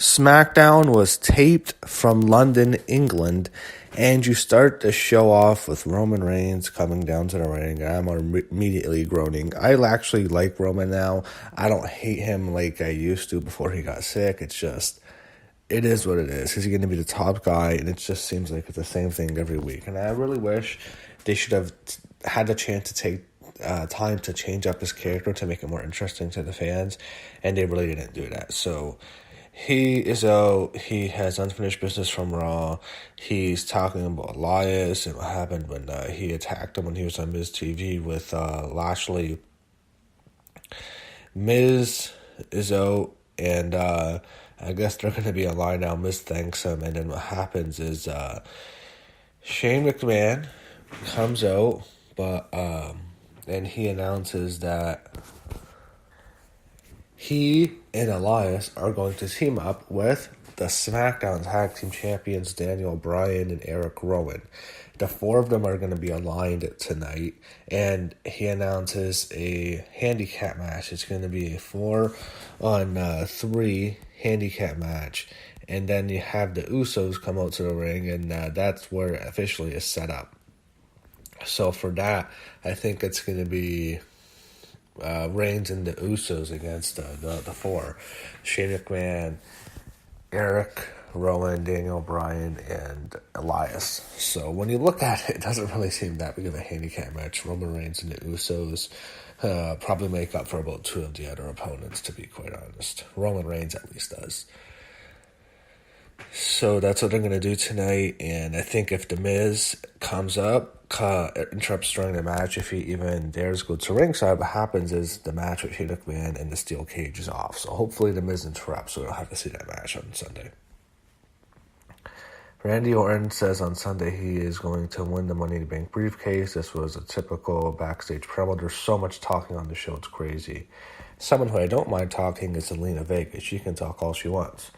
SmackDown was taped from London, England, and you start the show off with Roman Reigns coming down to the ring. I'm immediately groaning. I actually like Roman now. I don't hate him like I used to before he got sick. It's just, it is what it is. He's going to be the top guy, and it just seems like it's the same thing every week. And I really wish they should have had the chance to take time to change up his character to make it more interesting to the fans, and they really didn't do that. So he is out. He has unfinished business from Raw. He's talking about Elias and what happened when he attacked him when he was on Miz TV with Lashley. Miz is out, and I guess they're going to be online now. Miz thanks him, and then what happens is Shane McMahon comes out, but and he announces that he and Elias are going to team up with the SmackDown Tag Team Champions Daniel Bryan and Eric Rowan. The four of them are going to be aligned tonight, and he announces a handicap match. It's going to be a 4-on-3 handicap match, and then you have the Usos come out to the ring, and that's where it officially is set up. So for that, I think it's going to be Reigns and the Usos against the four. Shane McMahon, Eric Rowan, Daniel Bryan, and Elias. So when you look at it, it doesn't really seem that big of a handicap match. Roman Reigns and the Usos probably make up for about two of the other opponents, to be quite honest. Roman Reigns at least does. So that's what they're going to do tonight, and I think if The Miz comes up, interrupts during the match, if he even dares go to ringside, what happens is the match with Shane McMahon and the steel cage is off. So hopefully The Miz interrupts, so we don't have to see that match on Sunday. Randy Orton says on Sunday he is going to win the Money in the Bank briefcase. This was a typical backstage promo. There's so much talking on the show, it's crazy. Someone who I don't mind talking is Zelina Vega. She can talk all she wants.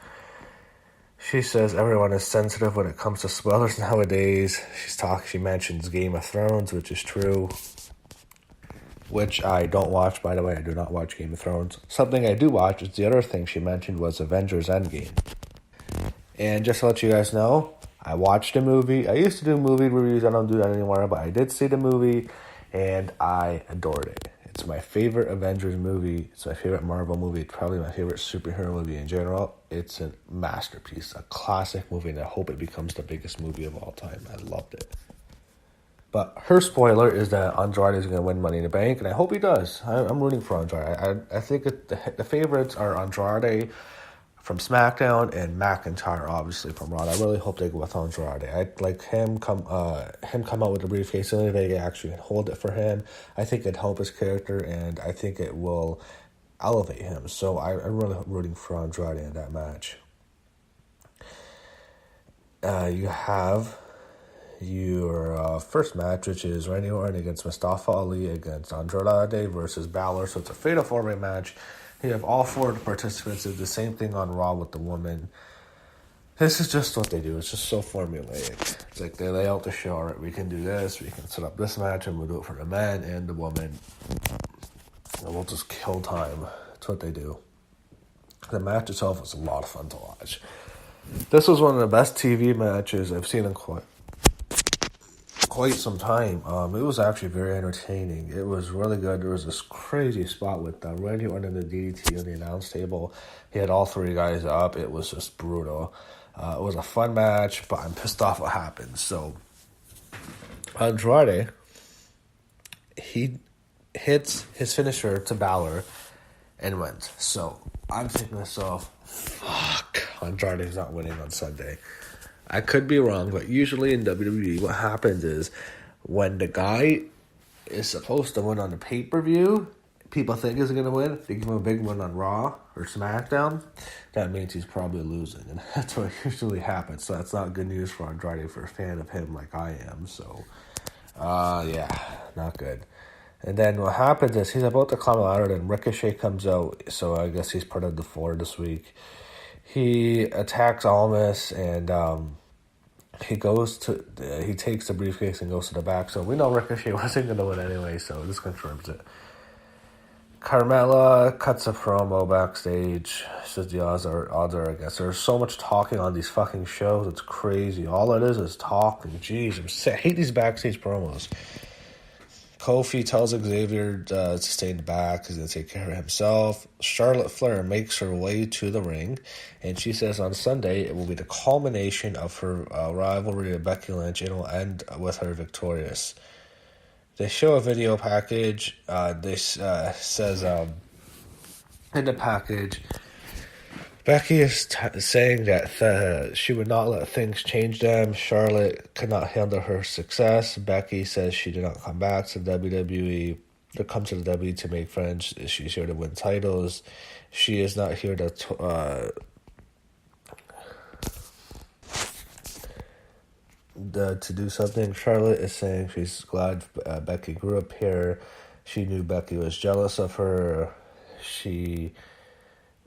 She says everyone is sensitive when it comes to spoilers nowadays. She mentions Game of Thrones, which is true, which I don't watch, by the way. I do not watch Game of Thrones. Something I do watch is the other thing she mentioned was Avengers Endgame. And just to let you guys know, I watched the movie. I used to do movie reviews. I don't do that anymore, but I did see the movie, and I adored it. It's my favorite Avengers movie. It's my favorite Marvel movie. It's probably my favorite superhero movie in general. It's a masterpiece, a classic movie, and I hope it becomes the biggest movie of all time. I loved it. But her spoiler is that Andrade is going to win Money in the Bank, and I hope he does. I'm rooting for Andrade. I think the favorites are Andrade from SmackDown and McIntyre, obviously, from Raw. I really hope they go with Andrade. I'd like him come out with the briefcase, and they actually hold it for him. I think it'd help his character, and I think it will elevate him. So I'm really rooting for Andrade in that match. You have your first match, which is Randy Orton against Mustafa Ali against Andrade versus Balor. So it's a fatal four-way match. You have all four of the participants do the same thing on Raw with the woman. This is just what they do. It's just so formulaic. It's like they lay out the show. All right, we can do this. We can set up this match, and we'll do it for the man and the woman. And we'll just kill time. That's what they do. The match itself was a lot of fun to watch. This was one of the best TV matches I've seen in quite some time. It was actually very entertaining. It was really good. There was this crazy spot with Randy Orton and the DDT on the announce table. He had all three guys up. It was just brutal. It was a fun match, but I'm pissed off what happened. So Andrade, he hits his finisher to Balor and wins. So I'm thinking to myself, fuck, Andrade's not winning on Sunday. I could be wrong, but usually in WWE, what happens is when the guy is supposed to win on the pay-per-view, people think he's going to win. They give him a big win on Raw or SmackDown, that means he's probably losing. And that's what usually happens. So that's not good news for Andrade, for a fan of him like I am. So, yeah, not good. And then what happens is he's about to climb out, and Ricochet comes out. So I guess he's part of the four this week. He attacks Almas, and he takes the briefcase and goes to the back. So we know Ricochet wasn't going to win anyway, so this confirms it. Carmella cuts a promo backstage. Says the odds are against. There's so much talking on these fucking shows. It's crazy. All it is talking. Jeez, I hate these backstage promos. Kofi tells Xavier to stay in the back. He's going to take care of himself. Charlotte Flair makes her way to the ring, and she says on Sunday it will be the culmination of her rivalry with Becky Lynch, and it will end with her victorious. They show a video package. Says in the package, Becky is saying that she would not let things change them. Charlotte could not handle her success. Becky says she did not come back to WWE. To come to the WWE to make friends. She's here to win titles. She is not here to do something. Charlotte is saying she's glad Becky grew up here. She knew Becky was jealous of her.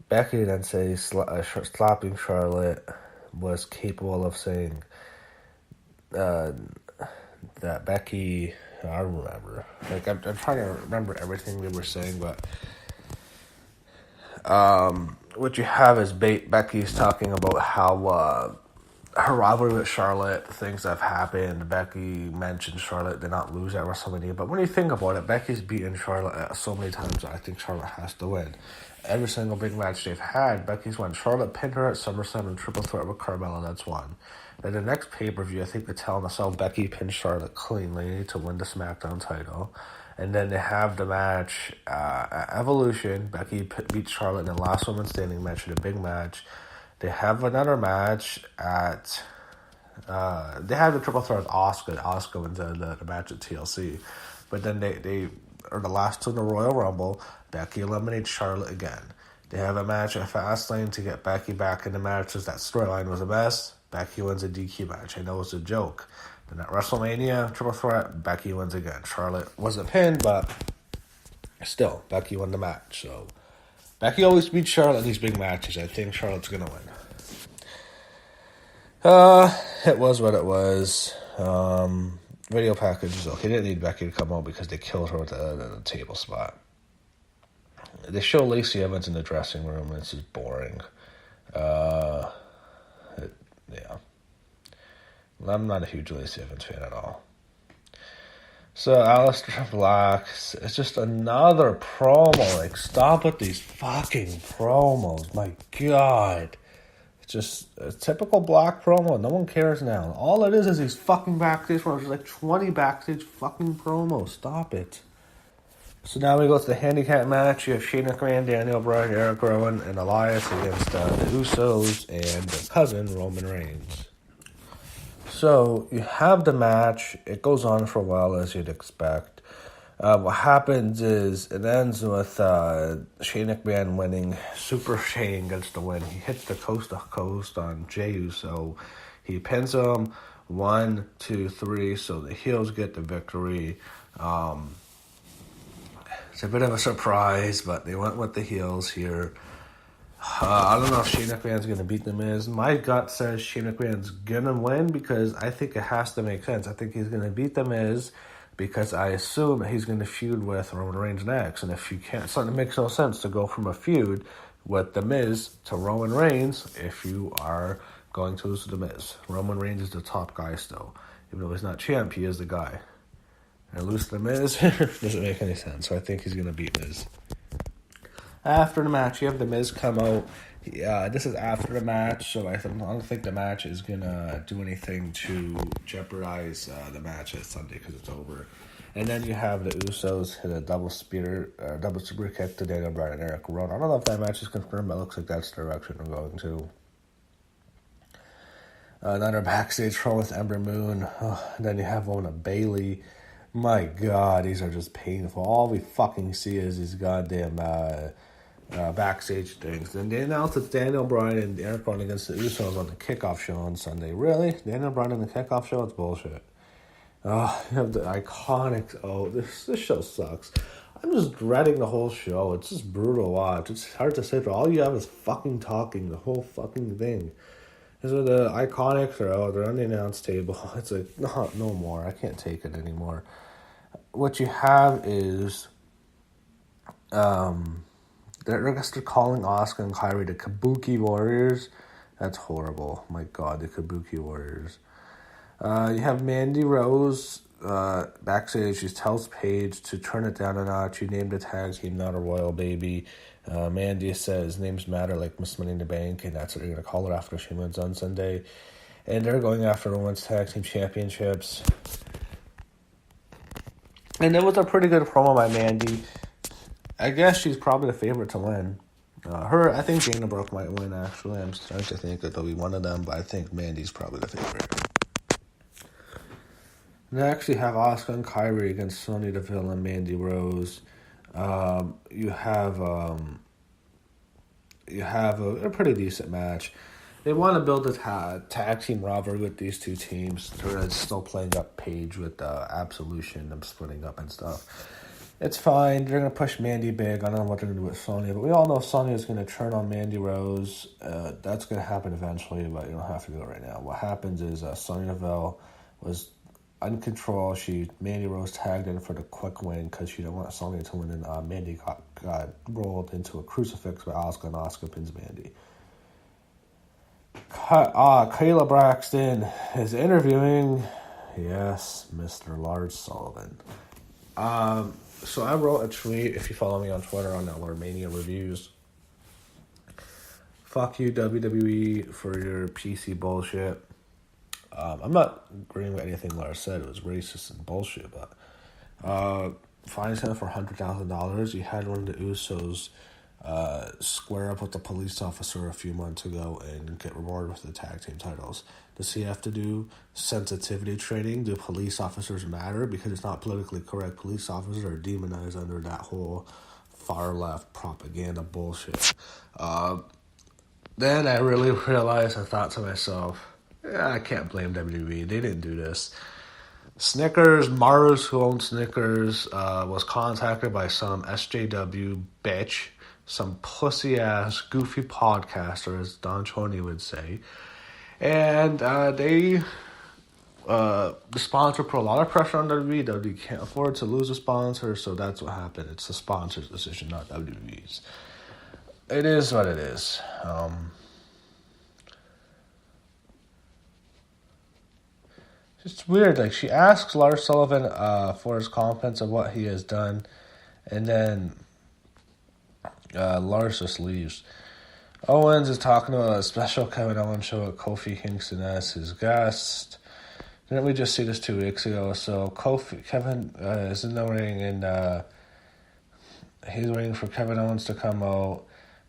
Becky then says slapping Charlotte was capable of saying that Becky. I remember. Like I'm trying to remember everything they were saying, but what you have is Becky's talking about how her rivalry with Charlotte, things that have happened. Becky mentioned Charlotte did not lose at WrestleMania, but when you think about it, Becky's beaten Charlotte so many times that I think Charlotte has to win. Every single big match they've had, Becky's won. Charlotte pinned her at SummerSlam and Triple Threat with Carmella, that's one. Then the next pay-per-view, I think they're telling us how Becky pinned Charlotte cleanly to win the SmackDown title. And then they have the match at Evolution. Becky beat Charlotte in the last woman standing match in a big match. They have another match at... they have the Triple Threat with Asuka. Asuka wins the match at TLC. But then they are the last two in the Royal Rumble. Becky eliminates Charlotte again. They have a match at Fastlane to get Becky back in the matches. That storyline was a mess. Becky wins a DQ match. I know it's a joke. Then at WrestleMania, Triple Threat, Becky wins again. Charlotte wasn't pinned, but still, Becky won the match. So Becky always beats Charlotte in these big matches. I think Charlotte's going to win. It was what it was. Video package is okay. They didn't need Becky to come out because they killed her with the table spot. They show Lacey Evans in the dressing room, and it's just boring. Yeah. I'm not a huge Lacey Evans fan at all. So, Aleister Black, it's just another promo. Like, stop with these fucking promos. My God. It's just a typical Black promo. No one cares now. All it is these fucking backstage promos. There's like 20 backstage fucking promos. Stop it. So now we go to the handicap match. You have Shane McMahon, Daniel Bryan, Eric Rowan, and Elias against the Usos and their cousin, Roman Reigns. So you have the match. It goes on for a while, as you'd expect. What happens is it ends with Shane McMahon winning. Super Shane gets the win. He hits the coast-to-coast on Jey Uso. He pins him 1, 2, 3, so the heels get the victory. It's a bit of a surprise, but they went with the heels here. I don't know if Shane McMahon's going to beat The Miz. My gut says Shane McMahon's going to win because I think it has to make sense. I think he's going to beat The Miz because I assume he's going to feud with Roman Reigns next. And if you can't, something makes no sense to go from a feud with The Miz to Roman Reigns if you are going to lose to The Miz. Roman Reigns is the top guy still. Even though he's not champ, he is the guy. And lose to The Miz doesn't make any sense. So I think he's going to beat Miz. After the match, you have The Miz come out. This is after the match, so I don't think the match is going to do anything to jeopardize the match at Sunday because it's over. And then you have the Usos hit a double super kick to Daniel Bryan and Eric Rowan. I don't know if that match is confirmed, but it looks like that's the direction we're going to. Another backstage promo with Ember Moon. Then you have one with Bayley. My God, these are just painful. All we fucking see is these goddamn backstage things. And they announced it's Daniel Bryan and Eric Rowan against the Usos on the kickoff show on Sunday. Really? Daniel Bryan on the kickoff show? It's bullshit. You have the iconic... this show sucks. I'm just dreading the whole show. It's just brutal to watch. It's hard to sit for. All you have is fucking talking, the whole fucking thing. So the Iconics are out. They're on the announce table. It's like, no more. I can't take it anymore. What you have is I guess they're calling Asuka and Kairi the Kabuki Warriors. That's horrible. My God, the Kabuki Warriors. You have Mandy Rose backstage. She tells Paige to turn it down a notch. You named the tag team, not a royal baby. Mandy says names matter like Miss Money in the Bank, and that's what you're going to call her after she wins on Sunday. And they're going after the women's tag team championships. And it was a pretty good promo by Mandy. I guess she's probably the favorite to win. I think Dana Brooke might win, actually. I'm starting to think that it'll be one of them, but I think Mandy's probably the favorite. Next, you have Asuka and Kairi against Sonya Deville and Mandy Rose. You have a pretty decent match. They want to build a tag team rivalry with these two teams. They're still playing up Paige with Absolution and splitting up and stuff. It's fine. They're going to push Mandy big. I don't know what they're going to do with Sonya, but we all know Sonya is going to turn on Mandy Rose. That's going to happen eventually, but you don't have to do it right now. What happens is Sonya Deville was uncontrolled. Mandy Rose tagged in for the quick win because she didn't want Sonya to win, and Mandy got rolled into a crucifix by Asuka, and Asuka pins Mandy. Kayla Braxton is interviewing, yes, Mr. Lars Sullivan. So I wrote a tweet, if you follow me on Twitter, on LRMania reviews. Fuck you, WWE, for your PC bullshit. I'm not agreeing with anything Lars said. It was racist and bullshit, but fines him for $100,000. You had one of the Usos square up with the police officer a few months ago and get rewarded with the tag team titles. Does he have to do sensitivity training? Do police officers matter? Because it's not politically correct. Police officers are demonized under that whole far left propaganda bullshit. Then I really realized, I thought to myself, I can't blame WWE. They didn't do this. Snickers, Mars, who owns Snickers, was contacted by some SJW bitch, some pussy-ass, goofy podcaster, as Don Choney would say. And the sponsor put a lot of pressure on WWE. WWE can't afford to lose a sponsor, so that's what happened. It's the sponsor's decision, not WWE's. It is what it is. It's weird. Like, she asks Lars Sullivan for his compliments of what he has done, and then Lars just leaves. Owens is talking about a special Kevin Owens show with Kofi Kingston as his guest. Didn't we just see this 2 weeks ago? So Kevin is in the ring, and he's waiting for Kevin Owens to come out.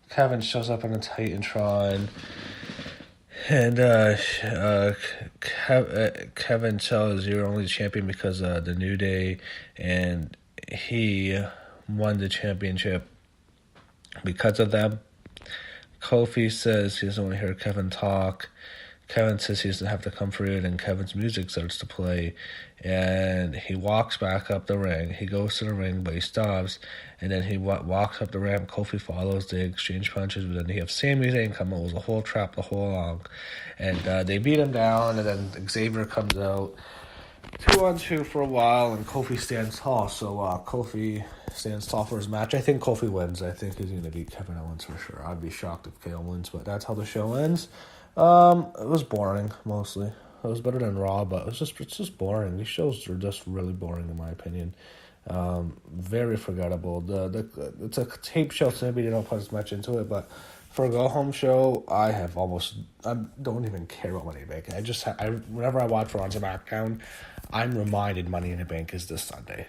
Kevin shows up in a Titantron, and Kevin tells you're only champion because of the New Day, and he won the championship because of them. Kofi says he doesn't want to hear Kevin talk. Kevin says he doesn't have to come for it, and Kevin's music starts to play, and he walks back up the ring. He goes to the ring, but he stops, and then he walks up the ramp. Kofi follows. They exchange punches, but then they have Sami Zayn come out. It was a whole trap the whole long, and they beat him down, and then Xavier comes out. 2-on-2 for a while, and Kofi stands tall. So Kofi stands tall for his match. I think Kofi wins. I think he's going to beat Kevin Owens for sure. I'd be shocked if KO wins, but that's how the show ends. It was boring, mostly. It was better than Raw, but it's just boring. These shows are just really boring, in my opinion. Very forgettable. It's a tape show, so maybe they don't put as much into it, but for a go-home show, I don't even care about Money in the Bank. Whenever I watch Raw and SmackDown, I'm reminded Money in the Bank is this Sunday.